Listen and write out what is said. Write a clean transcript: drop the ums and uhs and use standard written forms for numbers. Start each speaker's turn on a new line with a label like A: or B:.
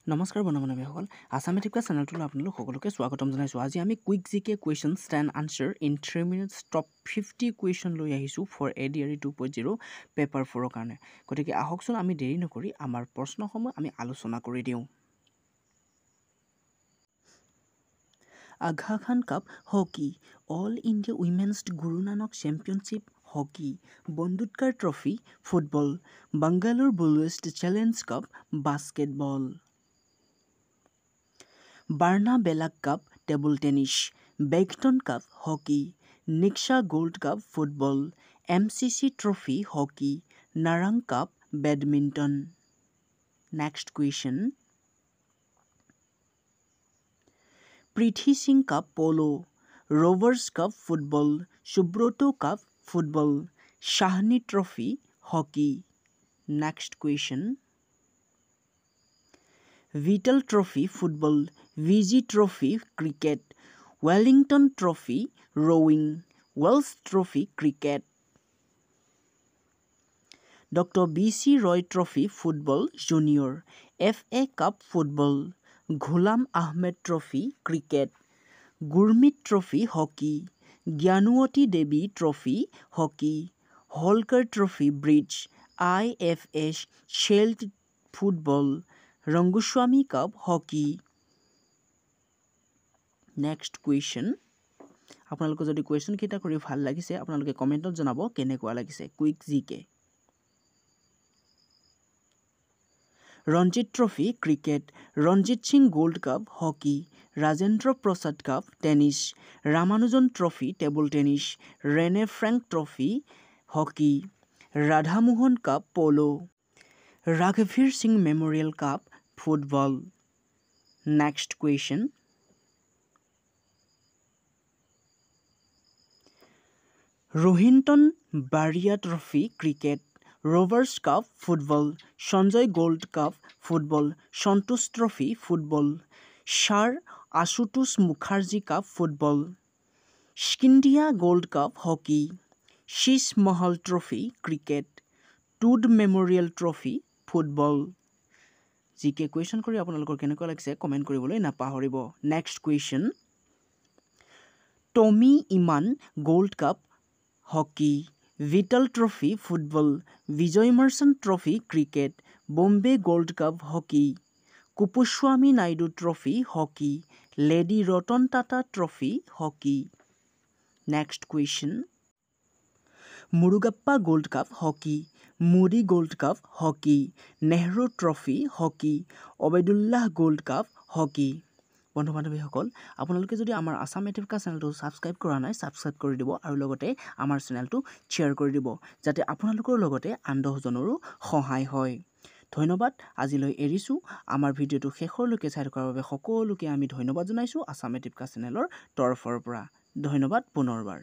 A: নমস্কাৰ বন্ধু-বান্ধৱীসকল আসাম এটিকা চেনেলটোলৈ আপোনালোক সকলোকে স্বাগতম জনাইছোঁ। আজি আমি কুইক জিকে questions and answer in 3 minutes top 50 question লৈ আহিছোঁ ফৰ ADRE 2.0 পেপাৰ 4ৰ কাৰণে। গতিকে আহকচোন আমি দেৰি নকৰি আমাৰ প্ৰশ্নসমূহ আমি আলোচনা কৰি দিওঁ। Aga Khan cup hockey, all India women's Guru Nanak championship hockey, Bandodkar trophy football, Bangalore বুলৱেষ্ট challenge cup basketball, Barna Bellack cup table tennis, Beighton cup hockey, নিক্সা gold cup football, MCC trophy hockey, Narang cup badminton. Next question, Prithvi Singh cup polo, Rovers cup football, Subroto cup football, Shahni trophy hockey. Next question, Vittal trophy football, VG trophy cricket, Wellington trophy rowing, Wells trophy cricket, doctor BC Roy trophy football junior, FA cup football, Ghulam Ahmed trophy cricket, Gurmit trophy hockey, Gyanwati Devi trophy hockey, Holkar trophy bridge, IFS shield football, Rangaswamy cup hockey. Next question, আপোনালোকে যদি কুৱেশ্যনকেইটা কৰি ভাল লাগিছে আপোনালোকে কমেণ্টত জনাব কেনেকুৱা লাগিছে। Quick GK, Ranjit trophy cricket, Ranjit Singh gold cup hockey, Rajendra Prasad cup tennis, Ramanujan trophy table tennis, Rene Frank trophy hockey, Radhamohan cup polo, Raghbir Singh memorial cup football. Next question, Rohinton Baria trophy cricket, Rovers cup football, Sanjay gold cup football, Santosh trophy football, sir Ashutosh Mukherjee cup football, Scindia gold cup hockey, Sheesh Mahal trophy cricket, Todd memorial trophy football. GK question কৰি আপোনালোকৰ কেনেকুৱা লাগিছে comment কৰিবলৈ নাপাহৰিব। Next question, টমি ইমান gold cup hockey, Vittal trophy football, Vijay Merchant trophy cricket, Bombay gold cup hockey, Kuppuswamy Naidu trophy hockey, lady Ratan Tata trophy hockey. Next question, Murugappa gold cup hockey, Murree gold cup hockey, Nehru trophy hockey, Obaidullah gold cup hockey. বন্ধু বান্ধৱীসকল আপোনালোকে যদি আমাৰ আসাম এটিকা চেনেলটো ছাবস্ক্ৰাইব কৰা নাই ছাবস্ক্ৰাইব কৰি দিব আৰু লগতে আমাৰ চেনেলটো শ্বেয়াৰ কৰি দিব যাতে আপোনালোকৰ লগতে আন 10জনৰো সহায় হয়। ধন্যবাদ, আজিলৈ এৰিছোঁ। আমাৰ ভিডিঅ'টো শেষলৈকে চাই থকাৰ বাবে সকলোকে আমি ধন্যবাদ জনাইছোঁ আসাম এটিকা চেনেলৰ তৰফৰ পৰা। ধন্যবাদ পুনৰবাৰ।